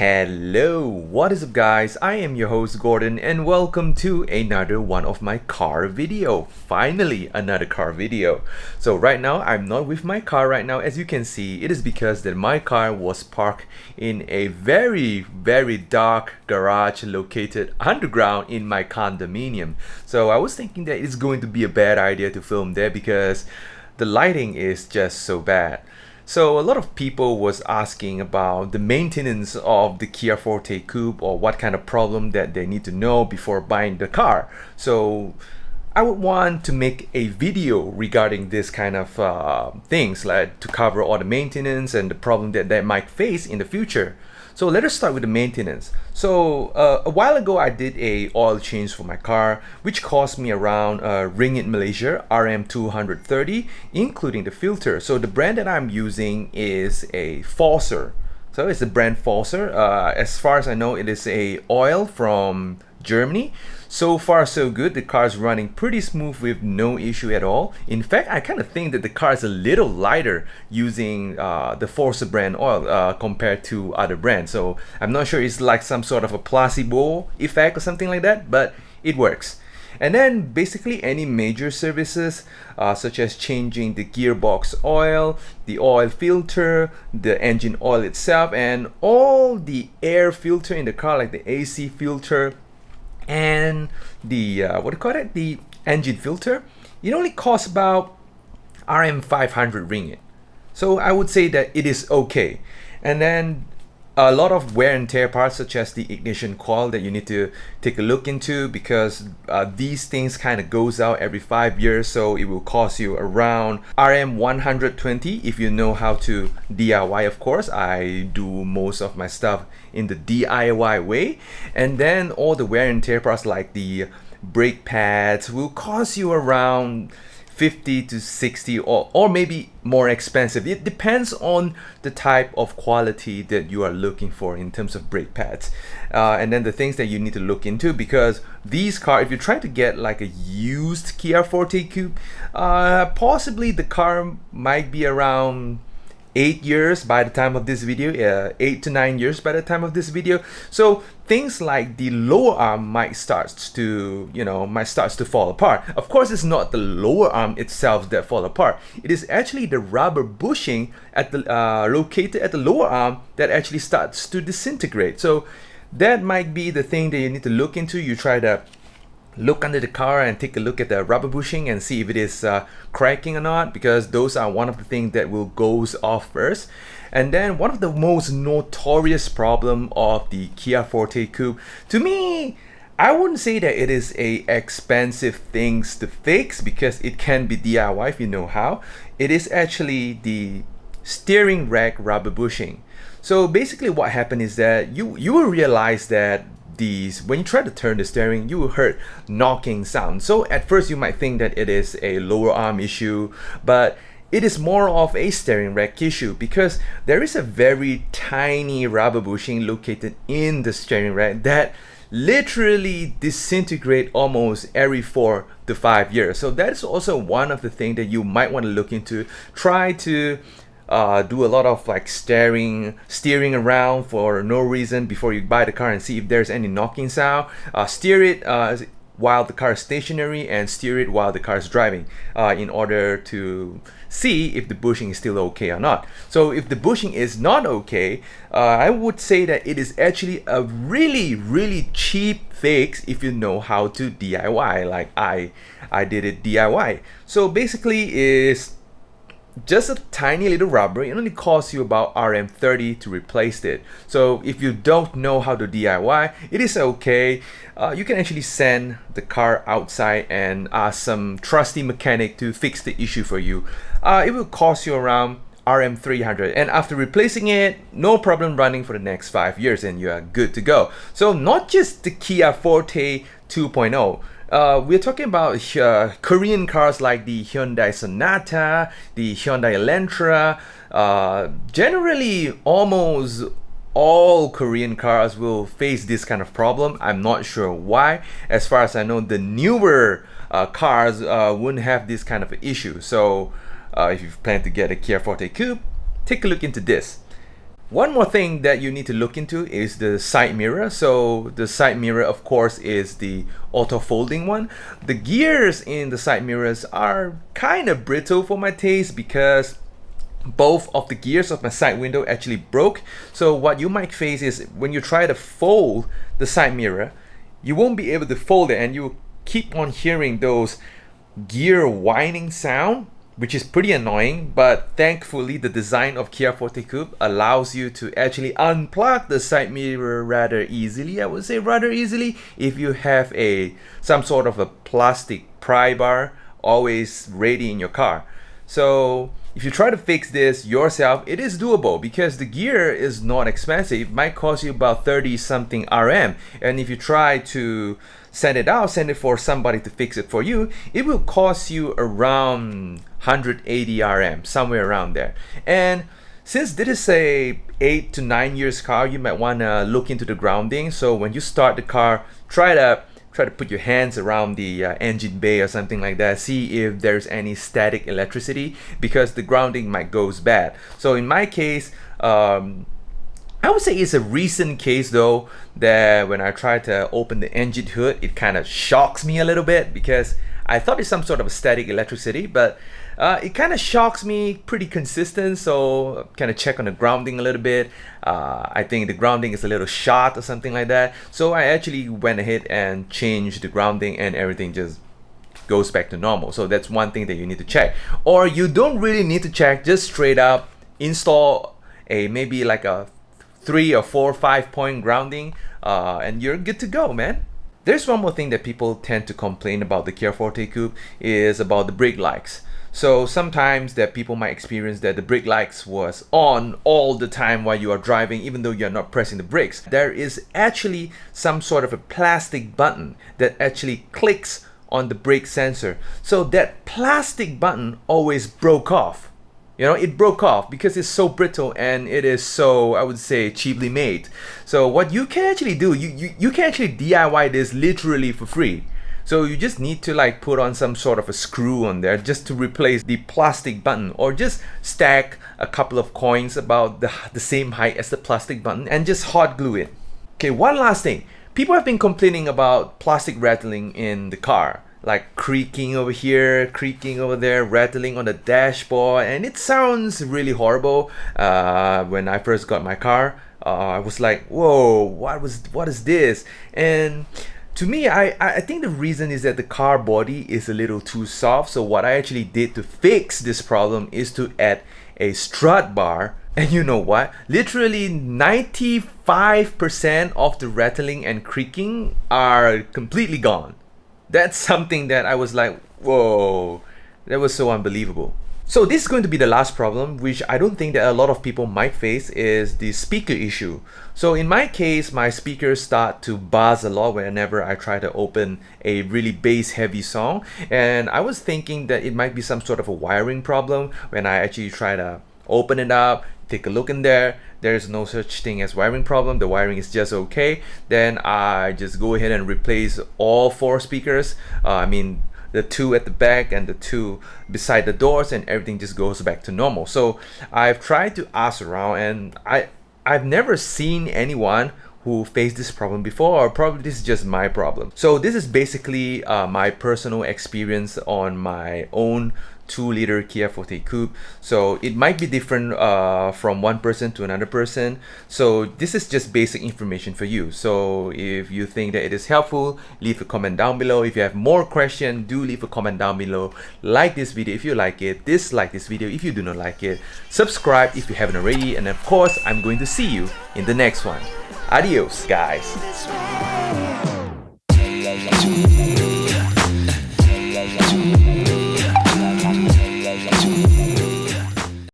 Hello, what is up guys? I am your host Gordon and welcome to another one of my car video. Finally, another car video. So right now, I'm not with my car right now. As you can see, it is because that my car was parked in a very dark garage located underground in my condominium. So I was thinking that it's going to be a bad idea to film there because the lighting is just so bad. So a lot of people was asking about the maintenance of the Kia Forte Koup or what kind of problem that they need to know before buying the car. So I would want to make a video regarding this kind of things, like to cover all the maintenance and the problem that they might face in the future. So let us start with the maintenance. So a while ago I did a oil change for my car, which cost me around Ringgit Malaysia RM 230, including the filter. So the brand that I'm using is a Force. So it's the brand Force. As far as I know, it is a oil from Germany. So far so good. The car is running pretty smooth with no issue at all. In fact, I kind of think that the car is a little lighter using the Force brand oil compared to other brands. So I'm not sure it's like some sort of a placebo effect or something like that, but it works. And then basically any major services such as changing the gearbox oil, the oil filter, the engine oil itself, and all the air filter in the car like the AC filter and the the engine filter, it only costs about RM 500 ringgit. So I would say that it is okay. And then a lot of wear and tear parts such as the ignition coil that you need to take a look into, because these things kind of goes out every 5 years, so it will cost you around RM 120 if you know how to DIY. Of course, I do most of my stuff in the DIY way. And then all the wear and tear parts like the brake pads will cost you around 50 to 60 or maybe more expensive. It depends on the type of quality that you are looking for in terms of brake pads. And then the things that you need to look into, because these cars, if you try to get like a used Kia Forte Koup, possibly the car might be around 8 years by the time of this video, 8 to 9 years by the time of this video. So things like the lower arm might starts to fall apart. Of course, it's not the lower arm itself that fall apart. It is actually the rubber bushing at the located at the lower arm that actually starts to disintegrate. So that might be the thing that you need to look into. You try to look under the car and take a look at the rubber bushing and see if it is cracking or not, because those are one of the things that will goes off first. And then one of the most notorious problem of the Kia Forte Koup, to me, I wouldn't say that it is a expensive things to fix, because it can be DIY if you know how. It is actually the steering rack rubber bushing. So basically what happened is that you will realize that when you try to turn the steering, you will hear knocking sound. So at first you might think that it is a lower arm issue, but it is more of a steering rack issue, because there is a very tiny rubber bushing located in the steering rack that literally disintegrate almost every 4 to 5 years. So that's also one of the things that you might want to look into. Try to do a lot of like steering around for no reason before you buy the car and see if there's any knocking sound. Steer it while the car is stationary and steer it while the car is driving in order to see if the bushing is still okay or not. So if the bushing is not okay, I would say that it is actually a really cheap fix if you know how to DIY, like I did it DIY. So basically is just a tiny little rubber. It only costs you about RM 30 to replace it. So if you don't know how to DIY, it is okay. You can actually send the car outside and ask some trusty mechanic to fix the issue for you. It will cost you around RM 300, and after replacing it, no problem running for the next 5 years and you are good to go. So not just the Kia Forte 2.0. We're talking about Korean cars like the Hyundai Sonata, the Hyundai Elantra. Generally, almost all Korean cars will face this kind of problem. I'm not sure why. As far as I know, the newer cars wouldn't have this kind of issue. So if you plan to get a Kia Forte Koup, take a look into this. One more thing that you need to look into is the side mirror. So the side mirror, of course, is the auto folding one. The gears in the side mirrors are kind of brittle for my taste because both of the gears of my side window actually broke. So what you might face is when you try to fold the side mirror, you won't be able to fold it and you keep on hearing those gear whining sound, which is pretty annoying. But thankfully the design of Kia Forte Koup allows you to actually unplug the side mirror rather easily. I would say rather easily if you have some sort of a plastic pry bar always ready in your car. So if you try to fix this yourself, it is doable because the gear is not expensive. It might cost you about 30 something RM, and if you try to send it for somebody to fix it for you, it will cost you around 180 RM, somewhere around there. And since this is a 8 to 9 years car, you might want to look into the grounding. So when you start the car, try to put your hands around the engine bay or something like that. See if there's any static electricity because the grounding might goes bad. So in my case, I would say it's a recent case though that when I try to open the engine hood, it kind of shocks me a little bit because I thought it's some sort of a static electricity, but it kind of shocks me pretty consistent. So kind of check on the grounding a little bit. I think the grounding is a little short or something like that. So I actually went ahead and changed the grounding and everything just goes back to normal. So that's one thing that you need to check. Or you don't really need to check, just straight up install maybe like a 3 or 4 or 5 point grounding and you're good to go, man. There's one more thing that people tend to complain about the Kia Forte Koup is about the brake lights. So sometimes that people might experience that the brake lights was on all the time while you are driving even though you're not pressing the brakes. There is actually some sort of a plastic button that actually clicks on the brake sensor. So that plastic button always broke off. You know, it broke off because it's so brittle and it is so, I would say, cheaply made. So what you can actually do, you can actually DIY this literally for free. So you just need to like put on some sort of a screw on there just to replace the plastic button, or just stack a couple of coins about the same height as the plastic button and just hot glue it. Okay, one last thing. People have been complaining about plastic rattling in the car, like creaking over here, creaking over there, rattling on the dashboard, and it sounds really horrible. When I first got my car, I was like, whoa, what is this? And to me, I think the reason is that the car body is a little too soft. So what I actually did to fix this problem is to add a strut bar. And you know what? Literally 95% of the rattling and creaking are completely gone. That's something that I was like, whoa, that was so unbelievable. So this is going to be the last problem, which I don't think that a lot of people might face, is the speaker issue. So in my case, my speakers start to buzz a lot whenever I try to open a really bass heavy song. And I was thinking that it might be some sort of a wiring problem. When I actually try to open it up, take a look in there, there's no such thing as wiring problem. The wiring is just okay. Then I just go ahead and replace all 4 speakers. The 2 at the back and the 2 beside the doors, and everything just goes back to normal. So I've tried to ask around, and I've never seen anyone who faced this problem before, or probably this is just my problem. So this is basically my personal experience on my own 2-liter Kia Forte Koup. So it might be different from one person to another person. So this is just basic information for you. So if you think that it is helpful, leave a comment down below. If you have more questions, do leave a comment down below. Like this video if you like it, dislike this video if you do not like it, subscribe if you haven't already, and of course I'm going to see you in the next one. Adios, guys.